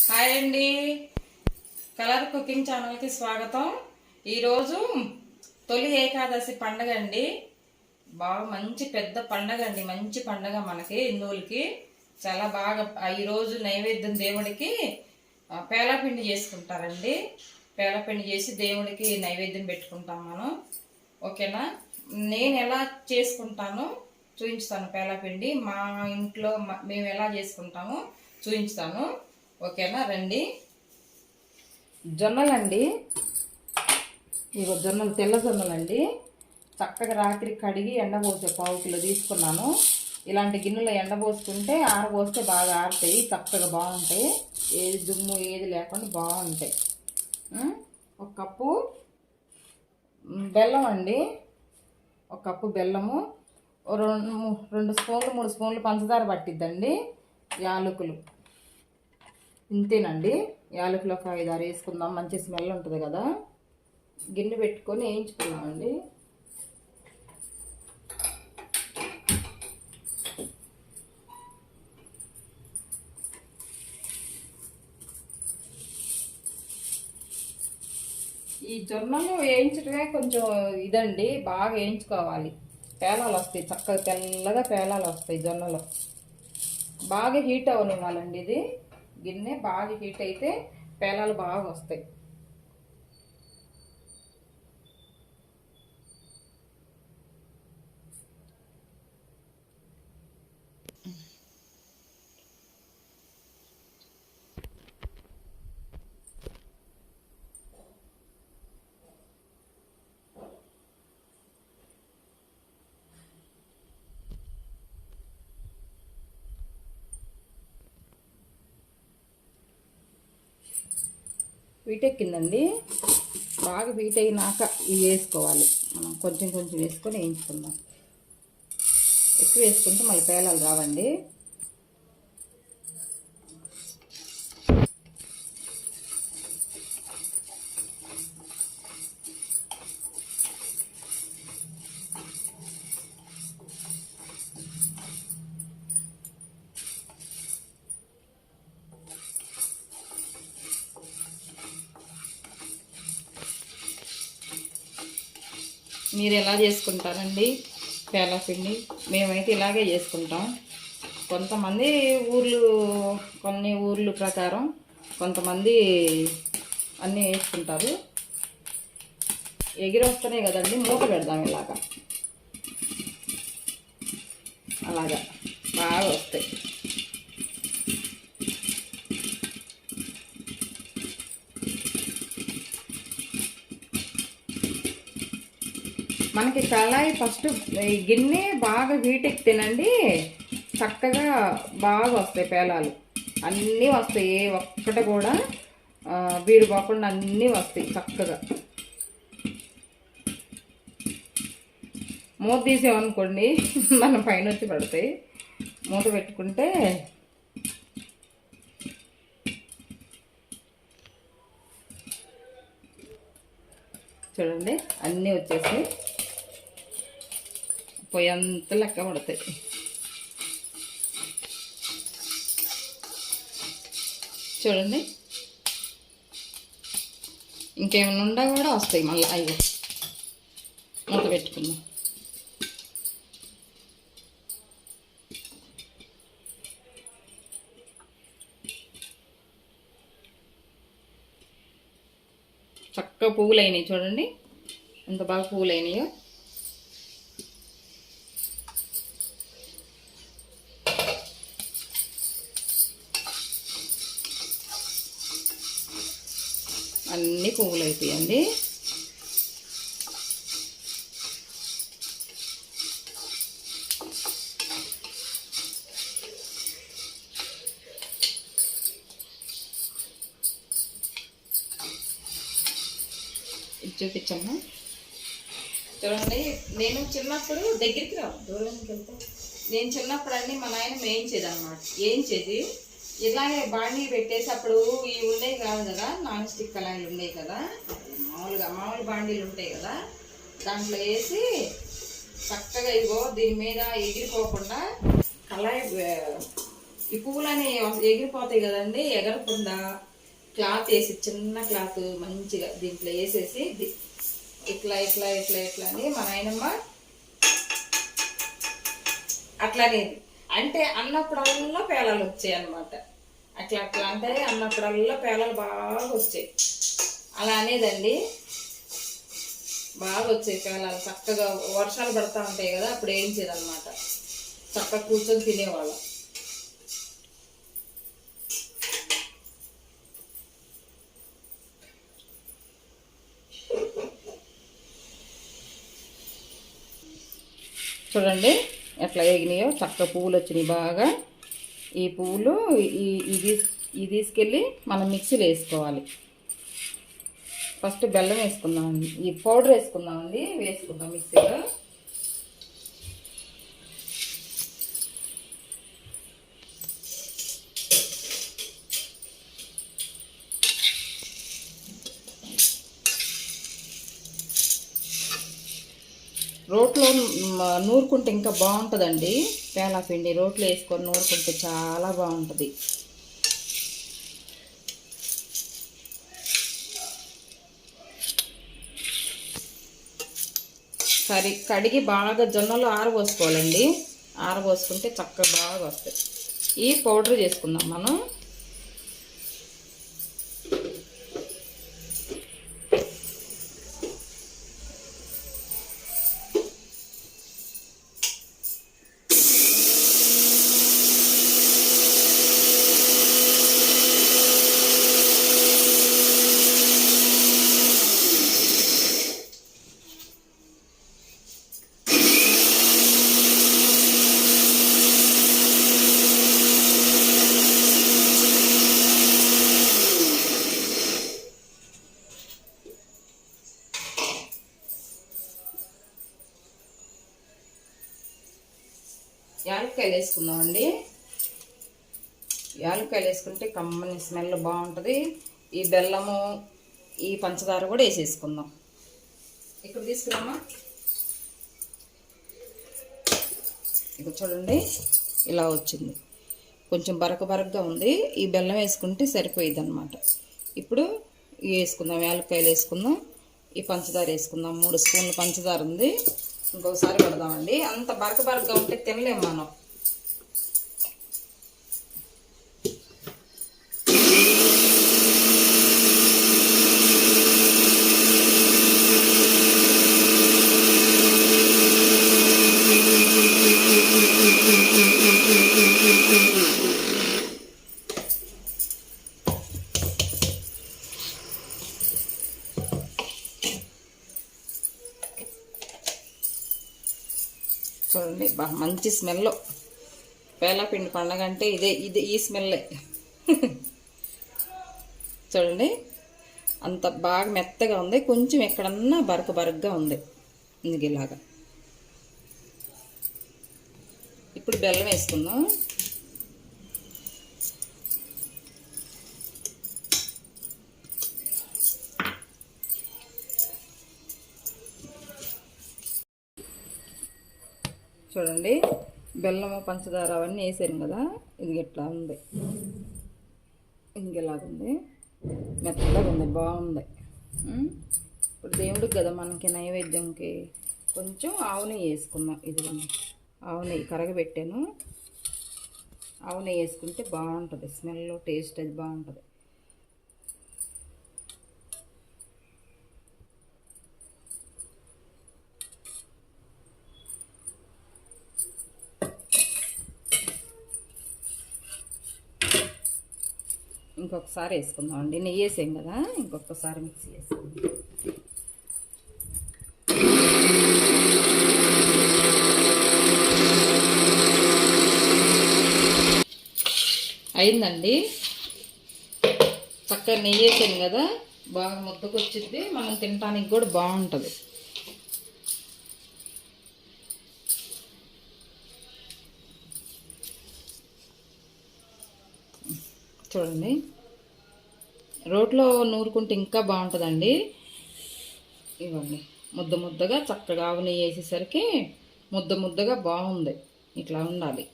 Hi అండి, colour cooking ఛానల్కి స్వాగతం. ఈరోజు తొలి ఏకాదశి పండగ అండి. బాగా మంచి పెద్ద పండగ అండి, మంచి పండగ మనకి హిందువులకి. చాలా బాగా ఈరోజు నైవేద్యం దేవుడికి పేలాపిండి చేసుకుంటారండి. పేలాపిండి చేసి దేవుడికి నైవేద్యం పెట్టుకుంటాం మనం. ఓకేనా? నేను ఎలా చేసుకుంటానో చూపించుతాను. పేలాపిండి మా ఇంట్లో మేము ఎలా చేసుకుంటామో చూపించుతాను. ఓకేనా? రండి. జొన్నలండి, ఇగో జొన్నలు, తెల్ల జొన్నలండి. చక్కగా రాత్రి కడిగి ఎండబోసే 1/2 కిలో తీసుకున్నాను. ఇలాంటి గిన్నెలో ఎండబోసుకుంటే ఆరబోస్తే బాగా ఆరుతాయి, చక్కగా బాగుంటాయి. ఏది దుమ్ము ఏది లేకుండా బాగుంటాయి. 1 కప్పు బెల్లం అండి, 1 కప్పు బెల్లము, 2 స్పూన్లు 3 స్పూన్లు పంచదార పట్టిద్దండి. యాలకులు ఇంతేనండి. యాలకులు ఒక 5-6 వేసుకుందాం, మంచి స్మెల్ ఉంటుంది కదా. గిన్నె పెట్టుకొని వేయించుకున్నామండి. ఈ జొన్నలు వేయించడమే కొంచెం ఇదండి, బాగా వేయించుకోవాలి. పేలాలు వస్తాయి, చక్కగా తెల్లగా పేలాలు వస్తాయి జొన్నలు. బాగా హీట్ అవనివ్వాలండి. ఇది గిన్నె బాగా హీట్ అయితే పేలాలు బాగా వస్తాయి. వీటెక్కిందండి. బాగా వీట్ అయినాక ఇవి వేసుకోవాలి. మనం కొంచెం కొంచెం వేసుకొని వేయించుకుందాం. ఎక్కువ వేసుకుంటే మళ్ళీ పేలాలు రావండి. మీరు ఎలా చేసుకుంటారండి పేలాపిండి? మేమైతే ఇలాగే చేసుకుంటాం. కొంతమంది కొన్ని ఊర్లు ప్రకారం కొంతమంది అన్నీ వేసుకుంటారు. ఎగిరి వస్తున్నాయి కదండి, మూత పెడదాం ఇలాగా. అలాగా బాగా వస్తాయి. మనకి కళాయి ఫస్ట్ గిన్నె బాగా హీట్ ఎక్కితేనండి చక్కగా బాగా వస్తాయి పేలాలు. అన్నీ వస్తాయి, ఏ ఒక్కటి కూడా బీడు పోకుండా అన్నీ వస్తాయి చక్కగా. మూత తీసామనుకోండి మన పైన వచ్చి పడతాయి. మూత పెట్టుకుంటే చూడండి అన్నీ వచ్చేసి పొయ్యంత లెక్క పడతాయి. చూడండి ఇంకేమైనా ఉండా కూడా వస్తాయి మళ్ళీ. అయ్యో, మూత పెట్టుకుందాం. చక్కగా పువ్వులు అయినాయి చూడండి, ఎంత బాగా పువ్వులు అయినాయో. అన్నీ పువ్వులు అయిపోయాయండి. చూపించమ్మా. చూడండి, నేను చిన్నప్పుడు దగ్గరికి రా, దూరంకి వెళ్తా. నేను చిన్నప్పుడు అన్నీ మా నాయన వేయించేది అనమాట. వేయించేది ఇలాగే బాండీ పెట్టేసి, అప్పుడు ఇవి ఉండేవి కాదు కదా, నాన్ స్టిక్ కళాయిలు ఉండేవి కదా, మామూలు బాండీలు ఉంటాయి కదా, దాంట్లో వేసి చక్కగా ఇగో దీని మీద ఎగిరిపోకుండా కళాయి ఈ పువ్వులని ఎగిరిపోతాయి కదండి, ఎగరకుండా క్లాత్ వేసి, చిన్న క్లాత్ మంచిగా దీంట్లో వేసేసి ఇట్లా ఇట్లా ఇట్లా ఇట్లా అని మా నాయనమ్మ అట్లానే, అంటే అన్నప్పుడల్లా పేలాలు వచ్చాయి అన్నమాట. అట్లా అట్లా అంటే అన్నప్పుడల్లా పేలాలు బాగా వచ్చాయి. అలా అనేదండి, బాగా వచ్చాయి పేలాలు. చక్కగా వర్షాలు పడతా ఉంటాయి కదా, అప్పుడు వేయించేదన్నమాట. చక్కగా కూర్చొని తినేవాళ్ళం. చూడండి ఎట్లా వేగినాయో, చక్కగా పువ్వులు వచ్చినాయి బాగా. ఈ పువ్వులు ఇది తీసుకెళ్ళి మనం మిక్సీలో వేసుకోవాలి. ఫస్ట్ బెల్లం వేసుకుందామండి, ఈ పౌడర్ వేసుకుందామండి, వేసుకుందాం మిక్సీలో. రోట్లో నూరుకుంటే ఇంకా బాగుంటుందండి. పేలా పిండి రోట్లో వేసుకొని నూరుకుంటే చాలా బాగుంటుంది. సరే కడిగి బాగా జొన్నలు ఆరబోసుకోవాలండి. ఆరబోసుకుంటే చక్కగా బాగా వస్తాయి. ఈ పౌడర్ చేసుకుందాం మనం. యాలక్కాయలు వేసుకుందామండి. యాలక్కాయలు వేసుకుంటే కమ్మని స్మెల్ బాగుంటుంది. ఈ బెల్లము, ఈ పంచదార కూడా వేసేసుకుందాం. ఇక్కడ తీసుకురామా. ఇక్కడ చూడండి ఇలా వచ్చింది, కొంచెం బరకగా ఉంది. ఈ బెల్లం వేసుకుంటే సరిపోయింది అన్నమాట. ఇప్పుడు వేసుకుందాం, యాలక్కాయలు వేసుకుందాం, ఈ పంచదార వేసుకుందాం. 3 స్పూన్లు పంచదార ఉంది. ఇంకొకసారి పెడదామండి. అంత బరకగా ఉంటే తినలేము మనం. చూడండి మంచి స్మెల్. పేలాపిండి పండగ అంటే ఇదే ఈ స్మెల్లే. చూడండి అంత బాగా మెత్తగా ఉంది, కొంచెం ఎక్కడన్నా బరకగా ఉంది ఇందుకు ఇలాగా. ఇప్పుడు బెల్లం వేసుకుందాం. చూడండి బెల్లము, పంచదార అవన్నీ వేసాను కదా, ఇది ఇట్లా ఉంది, ఇంకెలాగుంది, మెత్తగా ఉంది, బాగుంది. ఇప్పుడు దేవుడికి కదా మనకి నైవేద్యంకి కొంచెం ఆవు నెయ్యి వేసుకుందాం. ఇదిగోండి ఆవు నెయ్యి కరగబెట్టాను. ఆవు నెయ్యి వేసుకుంటే బాగుంటుంది, స్మెల్ టేస్ట్ అది బాగుంటుంది. ఇంకొకసారి వేసుకుందాం అండి, నెయ్యి వేసాం కదా, ఇంకొకసారి మిక్సీ వేసుకుందాం. అయిందండి, చక్కగా నెయ్యి వేసాను కదా, బాగా ముద్దకు వచ్చింది, మనం తినడానికి కూడా బాగుంటుంది. చూడండి రోట్లో నూరుకుంటే ఇంకా బాగుంటుందండి. ఇవ్వండి ముద్దగా చక్కగా ఆవు నెయ్యి వేసేసరికి ముద్దగా బాగుంది. ఇట్లా ఉండాలి.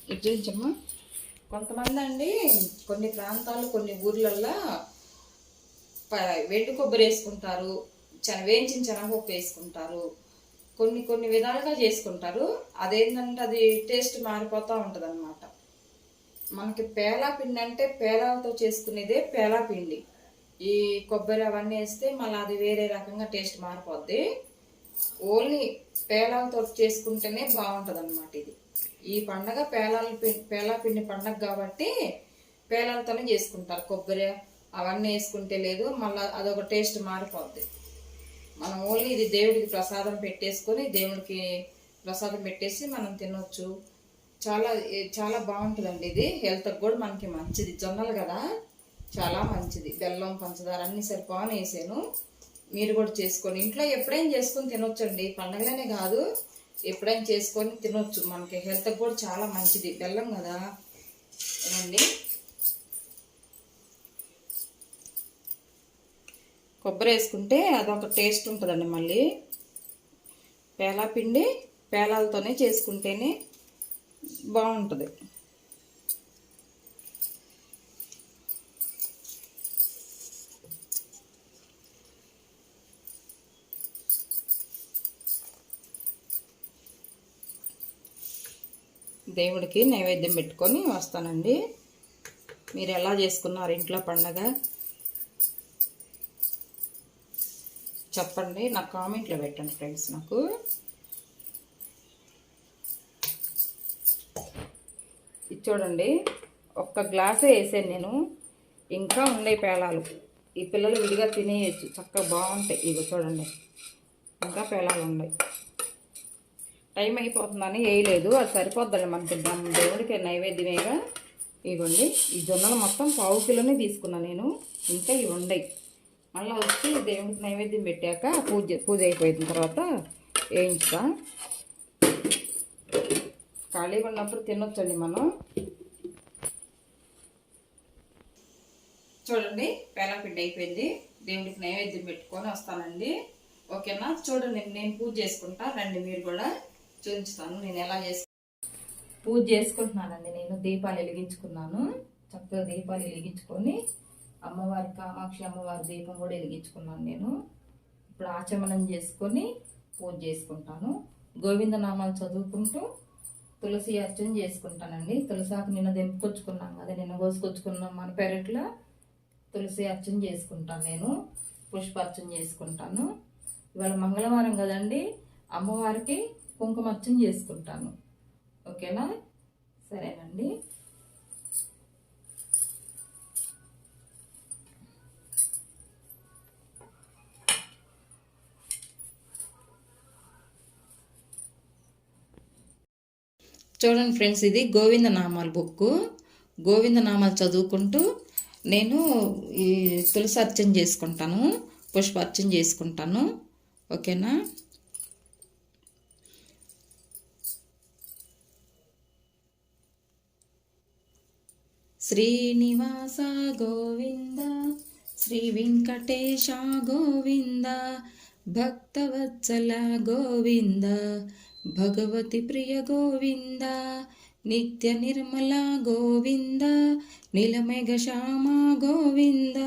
ఇది చూపించమ్మా. కొంతమంది అండి కొన్ని ప్రాంతాలు కొన్ని ఊర్లల్లో వెండి కొబ్బరి వేసుకుంటారు, వేయించిన శనగపప్పు వేసుకుంటారు, కొన్ని కొన్ని విధాలుగా చేసుకుంటారు. అదేంటంటే అది టేస్ట్ మారిపోతూ ఉంటుంది అనమాట. మనకి పేలా పిండి అంటే పేలాలతో చేసుకునేదే పేలా పిండి. ఈ కొబ్బరి అవన్నీ వేస్తే మళ్ళీ అది వేరే రకంగా టేస్ట్ మారిపోద్ది. ఓన్లీ పేలాలతో చేసుకుంటేనే బాగుంటుంది అనమాట. ఈ పండగ పేలా పిండి పండగ కాబట్టి పేలాలతోనే చేసుకుంటారు. కొబ్బరి అవన్నీ వేసుకుంటే లేదు, మళ్ళీ అదొక టేస్ట్ మారిపోద్ది. మనం ఓన్లీ ఇది దేవుడికి ప్రసాదం పెట్టేసుకొని దేవుడికి ప్రసాదం పెట్టేసి మనం తినొచ్చు. చాలా చాలా బాగుంటుందండి. ఇది హెల్త్కి కూడా మనకి మంచిది. జొన్నలు కదా, చాలా మంచిది. బెల్లం పంచదార అన్నీ సరిపోని వేసాను. మీరు కూడా చేసుకొని ఇంట్లో ఎప్పుడైనా చేసుకొని తినొచ్చండి. పండగలనే కాదు, ఎప్పుడైనా చేసుకొని తినొచ్చు. మనకి హెల్త్కి కూడా చాలా మంచిది. బెల్లం కదా ఏమండి. కొబ్బరి వేసుకుంటే అదొక టేస్ట్ ఉంటుందండి. మళ్ళీ పేలా పిండి పేలాలతోనే చేసుకుంటేనే బాగుంటుంది. దేవుడికి నైవేద్యం పెట్టుకొని వస్తానండి. మీరు ఎలా చేసుకున్నారు ఇంట్లో పండగ చెప్పండి, నాకు కామెంట్లో పెట్టండి ఫ్రెండ్స్. నాకు ఇది చూడండి, ఒక్క గ్లాసే వేసాను నేను. ఇంకా ఉండే పేలాలు ఈ పిల్లలు విడిగా తినేయచ్చు, చక్కగా బాగుంటాయి. ఇవి చూడండి, ఇంకా పేలాలు ఉన్నాయి. టైం అయిపోతుందని వేయలేదు, అది సరిపోద్దండి మనకి దేవుడికి నైవేద్యమేగా. ఇవ్వండి, ఈ జొన్నలు మొత్తం 1/2 కిలోనే తీసుకున్నాను నేను. ఇంకా ఇవి ఉండయి. మళ్ళీ వచ్చి దేవుడికి నైవేద్యం పెట్టాక పూజ అయిపోయిన తర్వాత వేయించుతా. ఖాళీగా ఉన్నప్పుడు తినొచ్చండి మనం. చూడండి, పేలాపిండి అయిపోయింది. దేవుడికి నైవేద్యం పెట్టుకొని వస్తానండి. ఓకేనా? చూడండి, నేను పూజ చేసుకుంటా. రండి, మీరు కూడా చూపించుతాను నేను ఎలా పూజ చేసుకుంటున్నానండి. నేను దీపాలు వెలిగించుకున్నాను. చక్కగా దీపాలు వెలిగించుకొని అమ్మవారి కామాక్షి అమ్మవారి దీపం కూడా వెలిగించుకున్నాను నేను. ఇప్పుడు ఆచమనం చేసుకొని పూజ చేసుకుంటాను. గోవిందనామాలు చదువుకుంటూ తులసి అర్చన చేసుకుంటానండి. తులసాకు నిన్న దెంపుకొచ్చుకున్నాం కదా, నిన్న కోసుకొచ్చుకున్నాం మన పెరట్లో. తులసి అర్చన చేసుకుంటాను నేను, పుష్పార్చన చేసుకుంటాను. ఇవాళ మంగళవారం కదండి, అమ్మవారికి కుంకుమార్చన చేసుకుంటాను. ఓకేనా? సరేనండి. చూడండి ఫ్రెండ్స్, ఇది గోవిందనామాల బుక్. గోవిందనామాలు చదువుకుంటూ నేను ఈ తులసి అర్చన చేసుకుంటాను, పుష్పార్చన చేసుకుంటాను. ఓకేనా? శ్రీనివాస గోవింద, శ్రీ వెంకటేశ గోవింద, భక్తవత్సల గోవింద, భగవతి ప్రియ గోవింద, నిత్య నిర్మల గోవింద, నీలమేఘ శ్యామ గోవింద,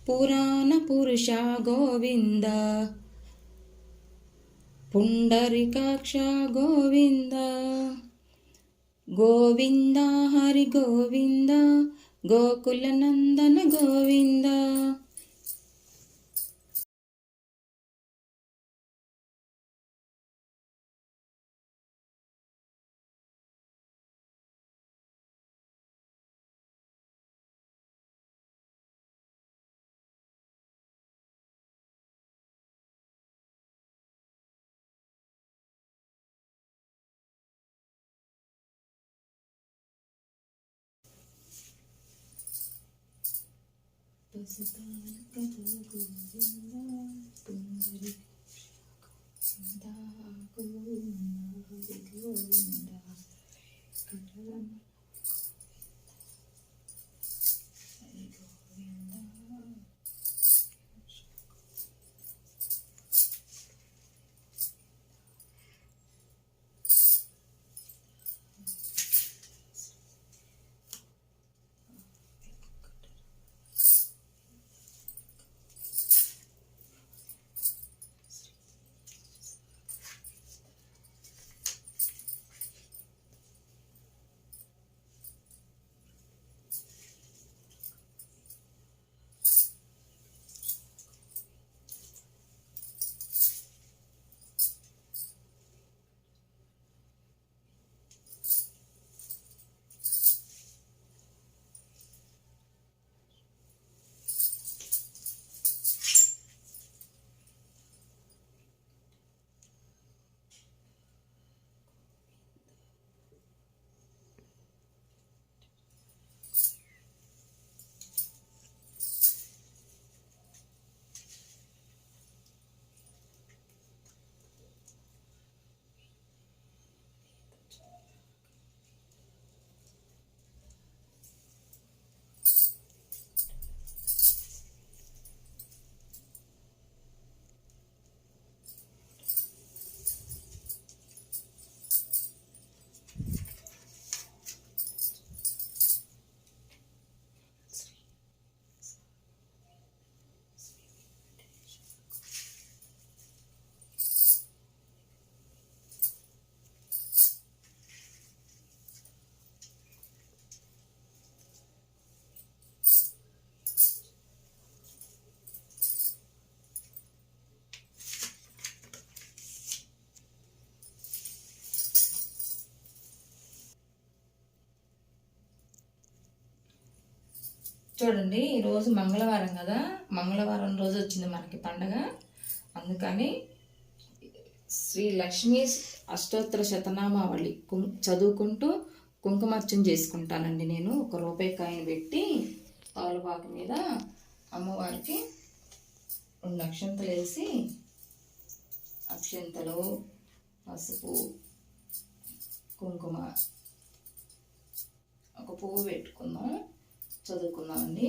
పురాణ పురుష గోవింద, పుండరీకాక్ష గోవింద, గోవింద హరి గోవింద, గోకుల నందన గోవింద. చూడండి, ఈరోజు మంగళవారం కదా, మంగళవారం రోజు వచ్చింది మనకి పండగ. అందుకని శ్రీ లక్ష్మీ అష్టోత్తర శతనామావళి చదువుకుంటూ కుంకుమార్చన చేసుకుంటానండి. నేను 1 రూపాయి కాయిన్ పెట్టి తమలపాకు మీద అమ్మవారికి 2 అక్షంతలు వేసి, అక్షంతలు, పసుపు, కుంకుమ, ఒక పువ్వు పెట్టుకుందాం, చదువుకుందామండి.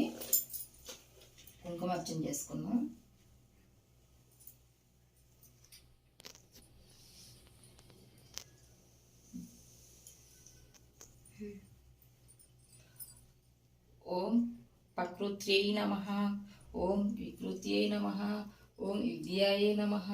కుంకుమార్చన చేసుకుందాం. ఓం ప్రకృత్యై నమః, ఓం వికృత్యై నమః, ఓం విద్యాయై నమః.